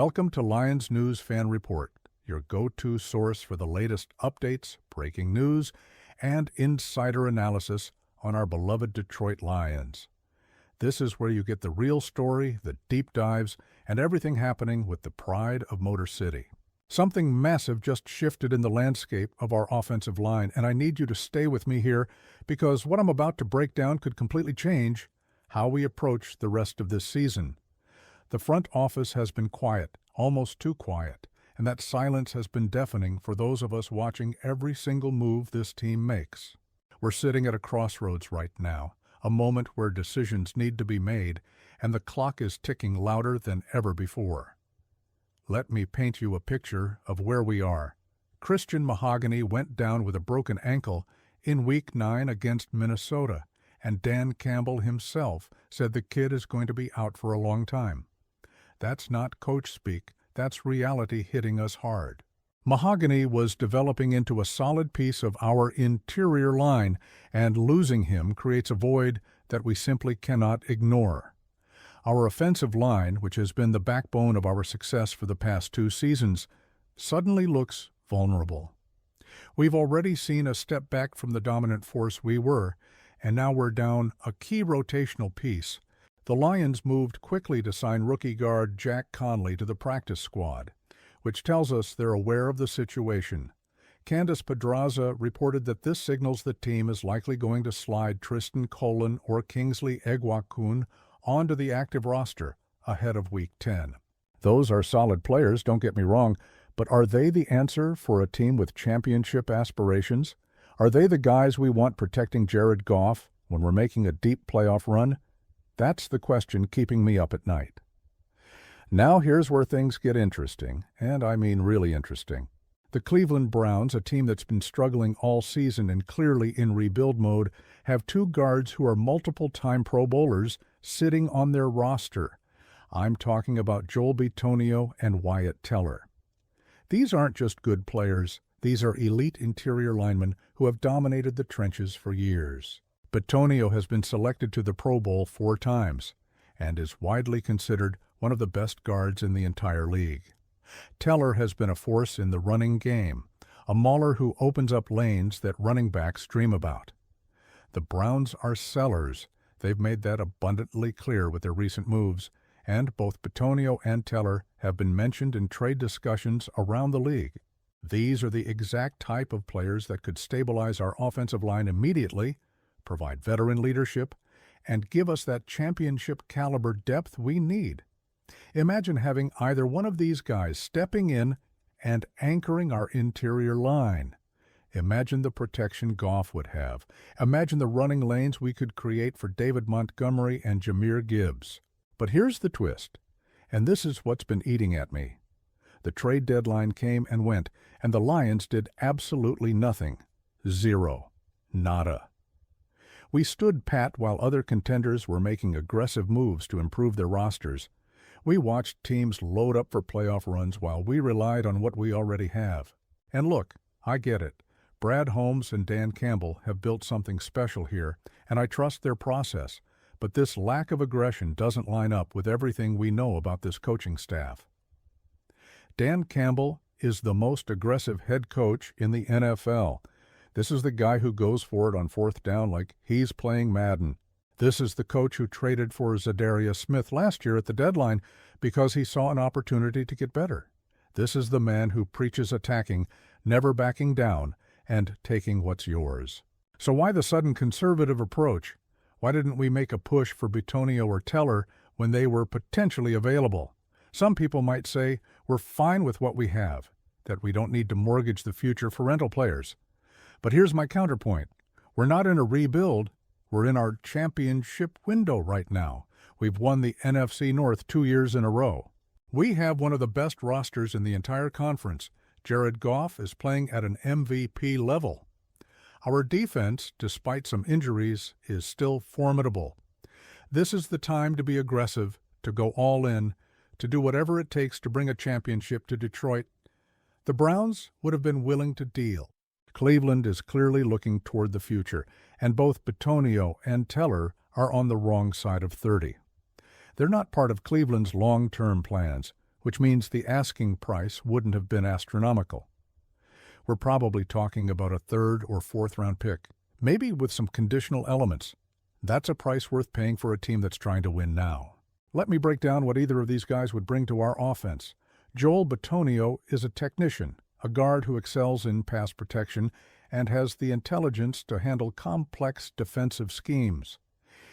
Welcome to Lions News Fan Report, your go-to source for the latest updates, breaking news, and insider analysis on our beloved Detroit Lions. This is where you get the real story, the deep dives, and everything happening with the pride of Motor City. Something massive just shifted in the landscape of our offensive line, and I need you to stay with me here because what I'm about to break down could completely change how we approach the rest of this season. The front office has been quiet, almost too quiet, and that silence has been deafening for those of us watching every single move this team makes. We're sitting at a crossroads right now, a moment where decisions need to be made, and the clock is ticking louder than ever before. Let me paint you a picture of where we are. Christian Mahogany went down with a broken ankle in Week 9 against Minnesota, and Dan Campbell himself said the kid is going to be out for a long time. That's not coach speak, that's reality hitting us hard. Mahogany was developing into a solid piece of our interior line, and losing him creates a void that we simply cannot ignore. Our offensive line, which has been the backbone of our success for the past 2 seasons, suddenly looks vulnerable. We've already seen a step back from the dominant force we were, and now we're down a key rotational piece. The Lions moved quickly to sign rookie guard Jack Conley to the practice squad, which tells us they're aware of the situation. Candace Pedraza reported that this signals the team is likely going to slide Tristan Colon or Kingsley Egwakun onto the active roster ahead of Week 10. Those are solid players, don't get me wrong, but are they the answer for a team with championship aspirations? Are they the guys we want protecting Jared Goff when we're making a deep playoff run? That's the question keeping me up at night. Now here's where things get interesting, and I mean really interesting. The Cleveland Browns, a team that's been struggling all season and clearly in rebuild mode, have 2 guards who are multiple-time Pro Bowlers sitting on their roster. I'm talking about Joel Bitonio and Wyatt Teller. These aren't just good players. These are elite interior linemen who have dominated the trenches for years. Bitonio has been selected to the Pro Bowl 4 times and is widely considered one of the best guards in the entire league. Teller has been a force in the running game, a mauler who opens up lanes that running backs dream about. The Browns are sellers. They've made that abundantly clear with their recent moves, and both Bitonio and Teller have been mentioned in trade discussions around the league. These are the exact type of players that could stabilize our offensive line immediately, provide veteran leadership, and give us that championship caliber depth we need. Imagine having either one of these guys stepping in and anchoring our interior line. Imagine the protection Goff would have. Imagine the running lanes we could create for David Montgomery and Jahmyr Gibbs. But here's the twist, and this is what's been eating at me. The trade deadline came and went, and the Lions did absolutely nothing. Zero. Nada. We stood pat while other contenders were making aggressive moves to improve their rosters. We watched teams load up for playoff runs while we relied on what we already have. And look, I get it. Brad Holmes and Dan Campbell have built something special here, and I trust their process. But this lack of aggression doesn't line up with everything we know about this coaching staff. Dan Campbell is the most aggressive head coach in the NFL. This is the guy who goes for it on 4th down like he's playing Madden. This is the coach who traded for Zadarius Smith last year at the deadline because he saw an opportunity to get better. This is the man who preaches attacking, never backing down, and taking what's yours. So why the sudden conservative approach? Why didn't we make a push for Bitonio or Teller when they were potentially available? Some people might say we're fine with what we have, that we don't need to mortgage the future for rental players. But here's my counterpoint. We're not in a rebuild. We're in our championship window right now. We've won the NFC North 2 years in a row. We have one of the best rosters in the entire conference. Jared Goff is playing at an MVP level. Our defense, despite some injuries, is still formidable. This is the time to be aggressive, to go all in, to do whatever it takes to bring a championship to Detroit. The Browns would have been willing to deal. Cleveland is clearly looking toward the future, and both Bitonio and Teller are on the wrong side of 30. They're not part of Cleveland's long-term plans, which means the asking price wouldn't have been astronomical. We're probably talking about a third or fourth round pick, maybe with some conditional elements. That's a price worth paying for a team that's trying to win now. Let me break down what either of these guys would bring to our offense. Joel Bitonio is a technician, a guard who excels in pass protection and has the intelligence to handle complex defensive schemes.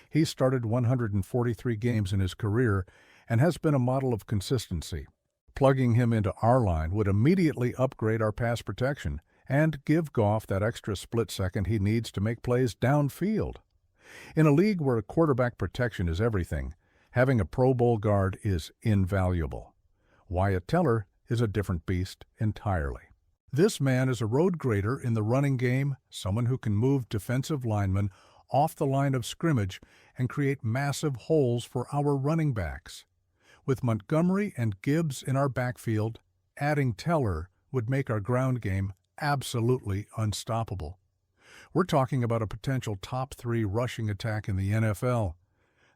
He started 143 games in his career and has been a model of consistency. Plugging him into our line would immediately upgrade our pass protection and give Goff that extra split second he needs to make plays downfield. In a league where quarterback protection is everything, having a Pro Bowl guard is invaluable. Wyatt Teller is a different beast entirely. This man is a road grader in the running game, someone who can move defensive linemen off the line of scrimmage and create massive holes for our running backs. With Montgomery and Gibbs in our backfield, adding Teller would make our ground game absolutely unstoppable. We're talking about a potential top 3 rushing attack in the NFL.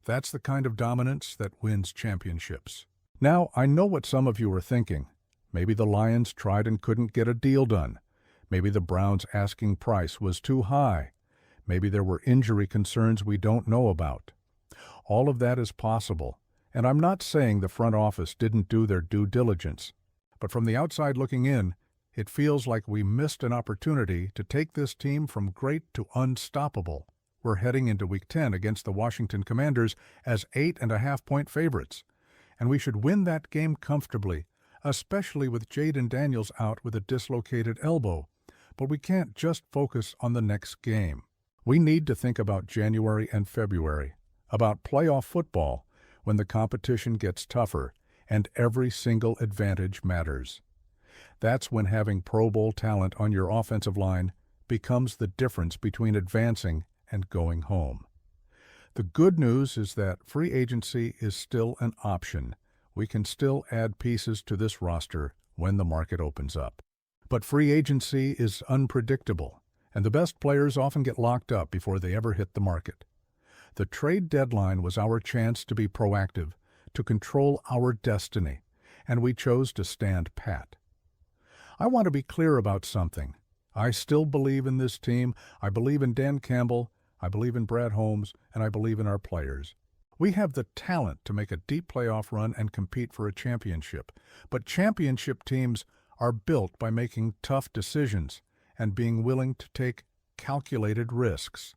That's the kind of dominance that wins championships. Now, I know what some of you are thinking. Maybe the Lions tried and couldn't get a deal done. Maybe the Browns' asking price was too high. Maybe there were injury concerns we don't know about. All of that is possible, and I'm not saying the front office didn't do their due diligence. But from the outside looking in, it feels like we missed an opportunity to take this team from great to unstoppable. We're heading into Week 10 against the Washington Commanders as 8.5-point favorites, and we should win that game comfortably, especially with Jaden Daniels out with a dislocated elbow. But we can't just focus on the next game. We need to think about January and February, about playoff football, when the competition gets tougher and every single advantage matters. That's when having Pro Bowl talent on your offensive line becomes the difference between advancing and going home. The good news is that free agency is still an option. We can still add pieces to this roster when the market opens up. But free agency is unpredictable, and the best players often get locked up before they ever hit the market. The trade deadline was our chance to be proactive, to control our destiny, and we chose to stand pat. I want to be clear about something. I still believe in this team. I believe in Dan Campbell. I believe in Brad Holmes, and I believe in our players. We have the talent to make a deep playoff run and compete for a championship. But championship teams are built by making tough decisions and being willing to take calculated risks.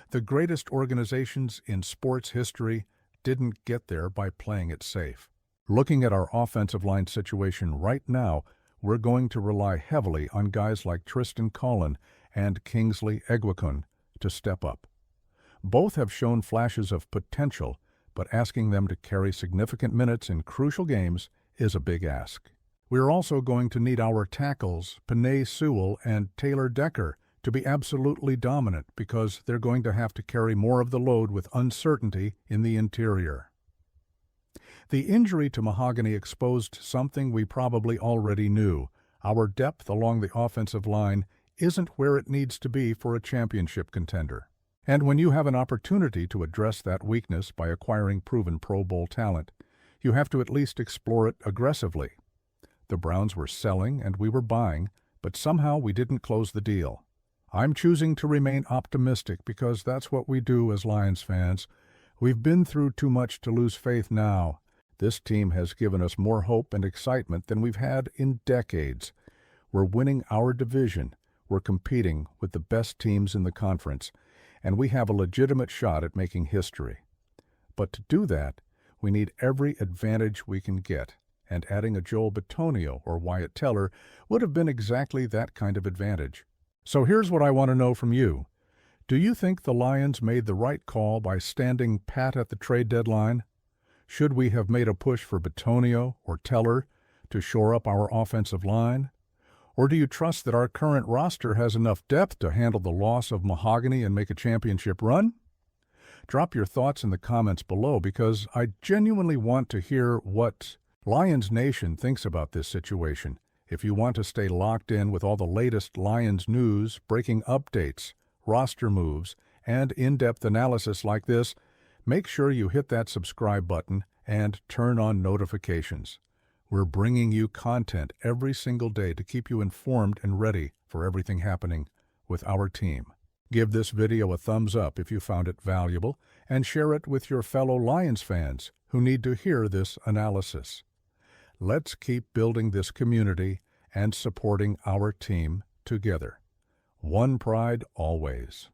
The greatest organizations in sports history didn't get there by playing it safe. Looking at our offensive line situation right now, we're going to rely heavily on guys like Tristan Collin and Kingsley Eguakun to step up. Both have shown flashes of potential, but asking them to carry significant minutes in crucial games is a big ask. We're also going to need our tackles, Penei Sewell and Taylor Decker, to be absolutely dominant because they're going to have to carry more of the load with uncertainty in the interior. The injury to Mahogany exposed something we probably already knew. Our depth along the offensive line isn't where it needs to be for a championship contender. And when you have an opportunity to address that weakness by acquiring proven Pro Bowl talent, you have to at least explore it aggressively. The Browns were selling and we were buying, but somehow we didn't close the deal. I'm choosing to remain optimistic because that's what we do as Lions fans. We've been through too much to lose faith now. This team has given us more hope and excitement than we've had in decades. We're winning our division. We're competing with the best teams in the conference, and we have a legitimate shot at making history. But to do that, we need every advantage we can get, and adding a Joel Bitonio or Wyatt Teller would have been exactly that kind of advantage. So here's what I want to know from you. Do you think the Lions made the right call by standing pat at the trade deadline? Should we have made a push for Bitonio or Teller to shore up our offensive line? Or do you trust that our current roster has enough depth to handle the loss of Mahogany and make a championship run? Drop your thoughts in the comments below because I genuinely want to hear what Lions Nation thinks about this situation. If you want to stay locked in with all the latest Lions news, breaking updates, roster moves, and in-depth analysis like this, make sure you hit that subscribe button and turn on notifications. We're bringing you content every single day to keep you informed and ready for everything happening with our team. Give this video a thumbs up if you found it valuable, and share it with your fellow Lions fans who need to hear this analysis. Let's keep building this community and supporting our team together. One pride always.